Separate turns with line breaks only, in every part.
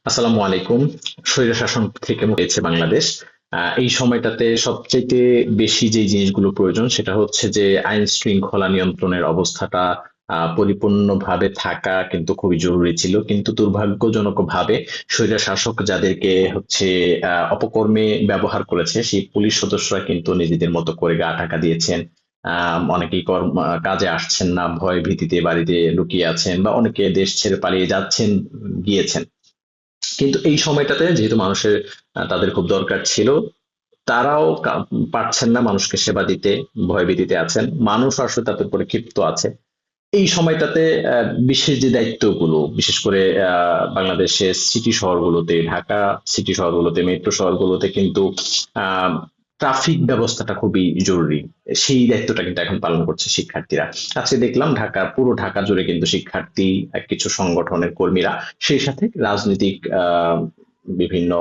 আসসালামু আলাইকুম। স্বৈরশাসন থেকে মুক্তি বাংলাদেশ। এই সময়টাতে সবচাইতে বেশি যে জিনিসগুলো প্রয়োজন সেটা হচ্ছে যে আইন শৃঙ্খলা নিয়ন্ত্রণের অবস্থাটা পরিপূর্ণভাবে থাকা কিন্তু খুবই জরুরি ছিল, কিন্তু দুর্ভাগ্যজনকভাবে স্বৈরশাসক যাদেরকে হচ্ছে অপকর্মে ব্যবহার করেছে সেই পুলিশ সদস্যরা কিন্তু নিজেদের মতো করে গা ঢাকা দিয়েছেন। অনেকেই কাজে আসছেন না, ভয় ভীতিতে বাড়িতে লুকিয়ে আছেন, বা অনেকে দেশ ছেড়ে পালিয়ে যাচ্ছেন, গিয়েছেন। কিন্তু এই সময়টাতে যেহেতু মানুষের তাদের খুব দরকার ছিল, তারাও পারছেন না মানুষকে সেবা দিতে, ভয়ভীতিতে আছেন, মানুষ আসলে তাদের উপরে ক্ষিপ্ত আছে। এই সময়টাতে বিশেষ যে দায়িত্বগুলো, বিশেষ করে বাংলাদেশের সিটি শহরগুলোতে, ঢাকা সিটি শহরগুলোতে, মেট্রো শহরগুলোতে কিন্তু ট্রাফিক ব্যবস্থাটা খুবই জরুরি। সেই দায়িত্বটা কিন্তু এখন পালন করছে শিক্ষার্থীরা। আজকে দেখলাম পুরো ঢাকা জুড়ে কিন্তু শিক্ষার্থী, কিছু সংগঠনের কর্মীরা, সেই সাথে রাজনৈতিক বিভিন্ন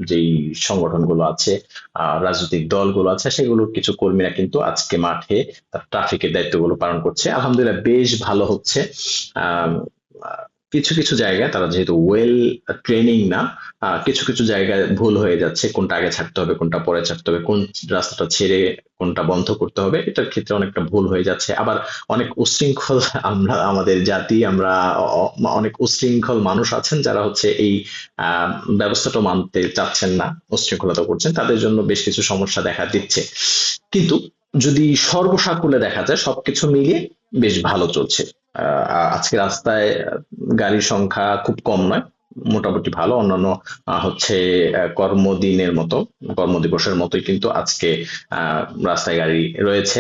যেই সংগঠনগুলো আছে, রাজনৈতিক দলগুলো আছে, সেগুলোর কিছু কর্মীরা কিন্তু আজকে মাঠে তার ট্রাফিকের দায়িত্বগুলো পালন করছে। আলহামদুলিল্লাহ বেশ ভালো হচ্ছে। আম, আহ, কিছু কিছু জায়গায় তারা যেহেতু ওয়েল ট্রেনিং না, কিছু কিছু জায়গায় ভুল হয়ে যাচ্ছে, কোনটা আগে ছাড়তে হবে কোনটা পরে ছাড়তে হবে, কোন রাস্তাটা ছেড়ে কোনটা বন্ধ করতে হবে, এটার ক্ষেত্রে অনেকটা ভুল হয়ে যাচ্ছে। আবার অনেক উচ্ছৃঙ্খল আমরা আমাদের জাতি, আমরা অনেক উচ্ছৃঙ্খল মানুষ আছেন যারা হচ্ছে এই আহ ব্যবস্থাটা মানতে চাচ্ছেন না, উচ্ছৃঙ্খলতা করছেন, তাদের জন্য বেশ কিছু সমস্যা দেখা দিচ্ছে। কিন্তু যদি সর্বসাকুল্যে দেখা যায় সবকিছু মিলিয়ে বেশ ভালো চলছে। আজকে রাস্তায় গাড়ির সংখ্যা খুব কম নয়, মোটামুটি ভালো। অন্যান্য হচ্ছে কর্মদিনের মতো, কর্মদিবসের মতোই কিন্তু আজকে আহ রাস্তায় গাড়ি রয়েছে।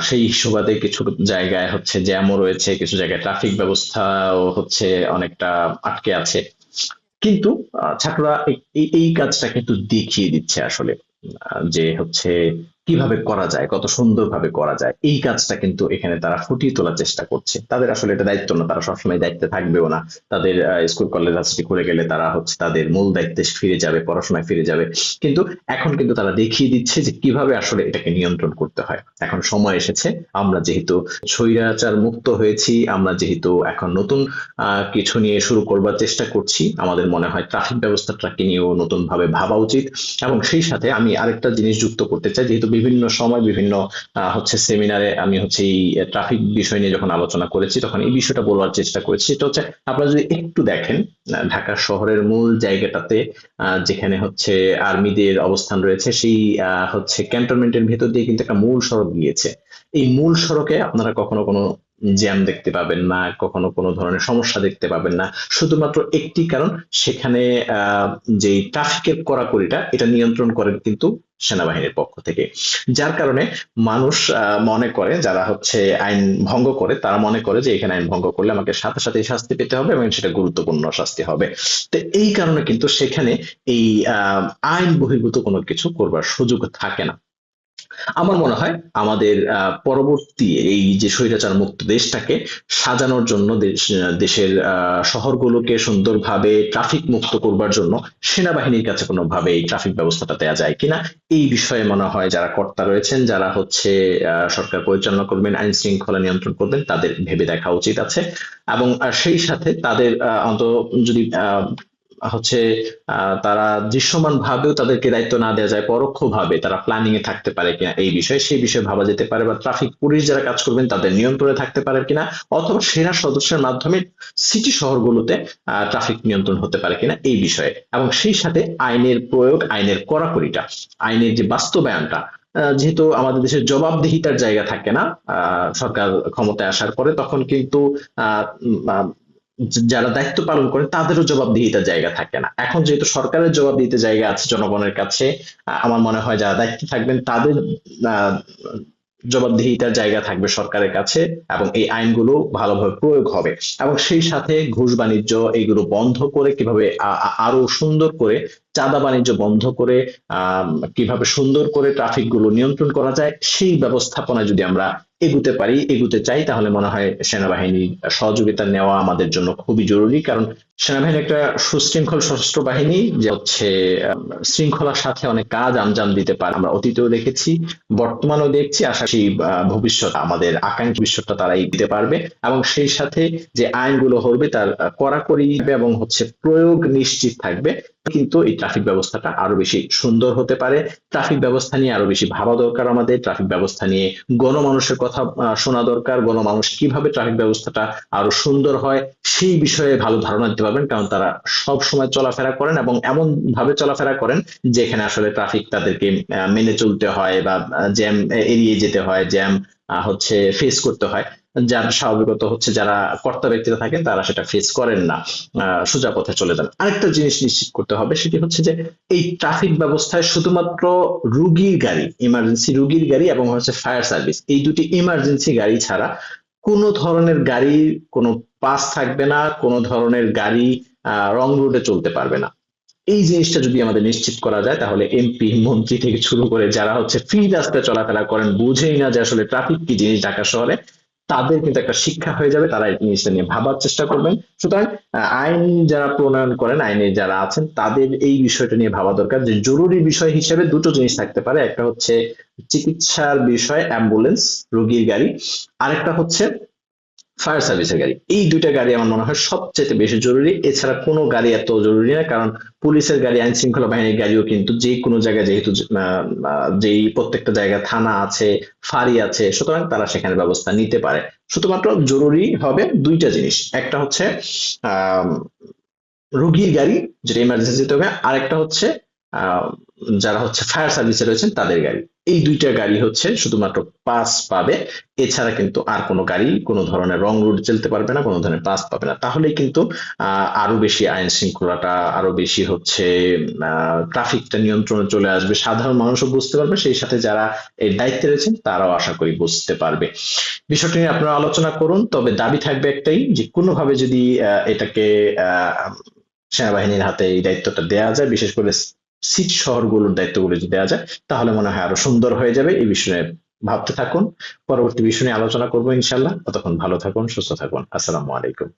সেই সুবাদে কিছু জায়গায় হচ্ছে জ্যামও রয়েছে, কিছু জায়গায় ট্রাফিক ব্যবস্থাও হচ্ছে অনেকটা আটকে আছে। কিন্তু ছাত্ররা এই কাজটা কিন্তু দেখিয়ে দিচ্ছে আসলে, যে হচ্ছে কিভাবে করা যায়, কত সুন্দরভাবে করা যায়, এই কাজটা কিন্তু এখানে তারা ফুটিয়ে তোলার চেষ্টা করছে। তাদের আসলে এটা দায়িত্ব না, তারা সবসময় দায়িত্বে থাকবেও না। তাদের স্কুল কলেজ ভার্সিটি করে গেলে তারা হচ্ছে তাদের মূল দায়িত্বে ফিরে যাবে, পড়াশোনায় ফিরে যাবে। কিন্তু এখন কিন্তু তারা দেখিয়ে দিচ্ছে যে কিভাবে আসলে এটাকে নিয়ন্ত্রণ করতে হয়। এখন সময় এসেছে, আমরা যেহেতু স্বৈরাচার মুক্ত হয়েছি, আমরা যেহেতু এখন নতুন কিছু নিয়ে শুরু করবার চেষ্টা করছি, আমাদের মনে হয় ট্রাফিক ব্যবস্থাটাকে নিয়েও নতুন ভাবে ভাবা উচিত। এবং সেই সাথে আমি আরেকটা জিনিস যুক্ত করতে চাই, যেহেতু বিভিন্ন সময় বিভিন্ন হচ্ছে সেমিনারে আমি হচ্ছে এই ট্রাফিক বিষয় নিয়ে যখন আলোচনা করেছি, তখন এই বিষয়টা বলার চেষ্টা করেছি। সেটা হচ্ছে, আপনারা যদি একটু দেখেন ঢাকা শহরের মূল জায়গাটাতে যেখানে হচ্ছে আর্মিদের অবস্থান রয়েছে, সেই হচ্ছে ক্যান্টনমেন্টের ভেতর দিয়ে কিন্তু একটা মূল সড়ক গিয়েছে। এই মূল সড়কে আপনারা কখনো কোনো জ্যাম দেখতে পাবেন না, কখনো কোনো ধরনের সমস্যা দেখতে পাবেন না। শুধুমাত্র একটি কারণ, সেখানে যে ট্রাফিকের কড়াকড়িটা এটা নিয়ন্ত্রণ করেন কিন্তু সেনাবাহিনীর পক্ষ থেকে। যার কারণে মানুষ মনে করে, যারা হচ্ছে আইন ভঙ্গ করে, তারা মনে করে যে এখানে আইন ভঙ্গ করলে আমাকে সাথে সাথে শাস্তি পেতে হবে, এবং সেটা গুরুত্বপূর্ণ শাস্তি হবে। তো এই কারণে কিন্তু সেখানে এই আইন বহির্ভূত কোনো কিছু করবার সুযোগ থাকে না। আমার মনে হয় আমাদের পরবর্তী এই যে স্বৈরাচার মুক্ত দেশটাকে সাজানোর জন্য, দেশের শহরগুলোকে সুন্দরভাবে ট্রাফিক মুক্ত করবার জন্য সেনাবাহিনীর কাছে কোনোভাবে এই ট্রাফিক ব্যবস্থাটা দেওয়া যায় কিনা, এই বিষয়ে মনে হয় যারা কর্তা রয়েছেন, যারা হচ্ছে সরকার পরিচালনা করবেন, আইন শৃঙ্খলা নিয়ন্ত্রণ করবেন, তাদের ভেবে দেখা উচিত আছে। এবং সেই সাথে তাদের অন্তত যদি হচ্ছে তারা দৃশ্যমান ভাবেও তাদেরকে দায়িত্ব না দেওয়া যায়, পরোক্ষ ভাবে তারা প্ল্যানিং এ থাকতে পারে কিনা এই বিষয়ে, সেই বিষয়ে ভাবা যেতে পারে। বা ট্রাফিক পুলিশ যারা কাজ করবেন তাদের নিয়ন্ত্রণে থাকতে পারে কিনা, অথবা সেনা সদস্যের মাধ্যমে সিটি শহরগুলোতে ট্রাফিক নিয়ন্ত্রণ হতে পারে কিনা এই বিষয়ে। এবং সেই সাথে আইনের প্রয়োগ, আইনের কড়াকড়িটা, আইনের যে বাস্তবায়নটা, যেহেতু আমাদের দেশের জবাবদিহিতার জায়গা থাকে না সরকার ক্ষমতায় আসার পরে, তখন কিন্তু আহ যারা দায়িত্ব পালন করেন তাদেরও জবাবদিহিতার জায়গা থাকে না। এখন যেহেতু সরকারের জবাবদিহিতার জায়গা আছে জনগণের কাছে, আমার মনে হয় যারা দায়িত্বে থাকবেন তাদের আহ, জবাবদিহিতার জায়গা থাকবে সরকারের কাছে, এবং এই আইনগুলো ভালোভাবে প্রয়োগ হবে। এবং সেই সাথে ঘুষ বাণিজ্য এগুলো বন্ধ করে কিভাবে আরো সুন্দর করে, চাঁদা বাণিজ্য বন্ধ করে কিভাবে সুন্দর করে ট্রাফিক গুলো নিয়ন্ত্রণ করা যায়, সেই ব্যবস্থাপনায় যদি আমরা এগুতে পারি, এগুতে চাই, তাহলে মনে হয় সেনাবাহিনীর সহযোগিতা নেওয়া আমাদের জন্য খুবই জরুরি। কারণ সেনাবাহিনী একটা সুশৃঙ্খল সশস্ত্র বাহিনী, যে হচ্ছে শৃঙ্খলার সাথে অনেক কাজ আঞ্জাম দিতে পারে। আমরা অতীতেও দেখেছি, বর্তমানেও দেখছি, আশা করি ভবিষ্যৎ, আমাদের আকাঙ্ক্ষী ভবিষ্যৎটা তারাই দিতে পারবে। এবং সেই সাথে যে আইনগুলো হবে তার কড়াকড়ি এবং হচ্ছে প্রয়োগ নিশ্চিত থাকবে, কিন্তু এই ট্রাফিক ব্যবস্থাটা আরো বেশি সুন্দর হতে পারে। ট্রাফিক ব্যবস্থা নিয়ে আরো বেশি ভাবা দরকার আমাদের। ট্রাফিক ব্যবস্থা নিয়ে গণমানুষের কথা শোনা দরকার। গণমানুষ কিভাবে ট্রাফিক ব্যবস্থাটা আরো সুন্দর হয় সেই বিষয়ে ভালো ধারণা দিতে পারবেন, কারণ তারা সব সময় চলাফেরা করেন এবং এমন ভাবে চলাফেরা করেন যেখানে আসলে ট্রাফিক তাদেরকে মেনে চলতে হয়, বা জ্যাম এড়িয়ে যেতে হয়, জ্যাম হচ্ছে ফেস করতে হয়, যার স্বাভাবিকত হচ্ছে যারা কর্তা ব্যক্তিরা থাকেন তারা সেটা ফেস করেন না, সোজা পথে চলে যান। আরেকটা জিনিস নিশ্চিত করতে হবে, সেটি হচ্ছে যে এই ট্রাফিক ব্যবস্থায় শুধুমাত্র রুগীর গাড়ি, ইমার্জেন্সি রুগীর গাড়ি এবং হচ্ছে ফায়ার সার্ভিস, এই দুটি ইমার্জেন্সি গাড়ি ছাড়া কোনো ধরনের গাড়ির কোনো পাস থাকবে না, কোনো ধরনের গাড়ি রং রুটে চলতে পারবে না। এই জিনিসটা যদি আমাদের নিশ্চিত করা যায়, তাহলে এমপি মন্ত্রী থেকে শুরু করে যারা হচ্ছে ফ্রি রাস্তায় চলাফেরা করেন, বুঝেই না যে আসলে ট্রাফিক কি জিনিস ঢাকা শহরে, তাদের কিন্তু একটা শিক্ষা হয়ে যাবে, তারা এই জিনিসটা নিয়ে ভাবার চেষ্টা করবেন। সুতরাং আইন যারা প্রণয়ন করেন, আইনে যারা আছেন, তাদের এই বিষয়টা নিয়ে ভাবা দরকার যে জরুরি বিষয় হিসেবে দুটো জিনিস থাকতে পারে। একটা হচ্ছে চিকিৎসার বিষয়, অ্যাম্বুলেন্স, রোগীর গাড়ি। আরেকটা হচ্ছে ফায়ার সার্ভিসের গাড়ি। এই দুইটা গাড়ি আমার মনে হয় সবচেয়ে বেশি জরুরি। এছাড়া কোনো গাড়ি এত জরুরি না, কারণ পুলিশের গাড়ি, আইন শৃঙ্খলা বাহিনীর গাড়িও কিন্তু যে কোনো জায়গায়, যেহেতু যেই প্রত্যেকটা জায়গায় থানা আছে, ফাঁড়ি আছে, সুতরাং তারা সেখানে ব্যবস্থা নিতে পারে। শুধুমাত্র জরুরি হবে দুইটা জিনিস, একটা হচ্ছে আহ রোগীর গাড়ি, যেটা ইমার্জেন্সিতে হবে, আরেকটা হচ্ছে আহ যারা হচ্ছে ফায়ার সার্ভিসে রয়েছেন তাদের গাড়ি। এই দুইটা গাড়ি হচ্ছে শুধুমাত্র পাস পাবে, এছাড়া কিন্তু আর কোনো গাড়ি কোনো ধরনের রং রুট চলতে পারবে না, কোনো ধরনের পাস পাবে না। তাহলেই কিন্তু আরো বেশি আইন শৃঙ্খলাটা, আরো বেশি হচ্ছে ট্রাফিকটা নিয়ন্ত্রণে চলে আসবে, সাধারণ মানুষও বুঝতে পারবে, সেই সাথে যারা এই দায়িত্বে রয়েছেন তারাও আশা করি বুঝতে পারবে। বিষয়টি নিয়ে আপনারা আলোচনা করুন, তবে দাবি থাকবে একটাই, যে কোনোভাবে যদি এটাকে সেনাবাহিনীর হাতে এই দায়িত্বটা দেওয়া যায়, বিশেষ করে সিটি শহরগুলোর দায়িত্বগুলো যদি দেওয়া যায়, তাহলে মনে হয় আরো সুন্দর হয়ে যাবে। এই বিষয়ে ভাবতে থাকুন, পরবর্তী বিষয় নিয়ে আলোচনা করবো ইনশাল্লাহ। ততক্ষণ ভালো থাকুন, সুস্থ থাকুন। আসসালামু আলাইকুম।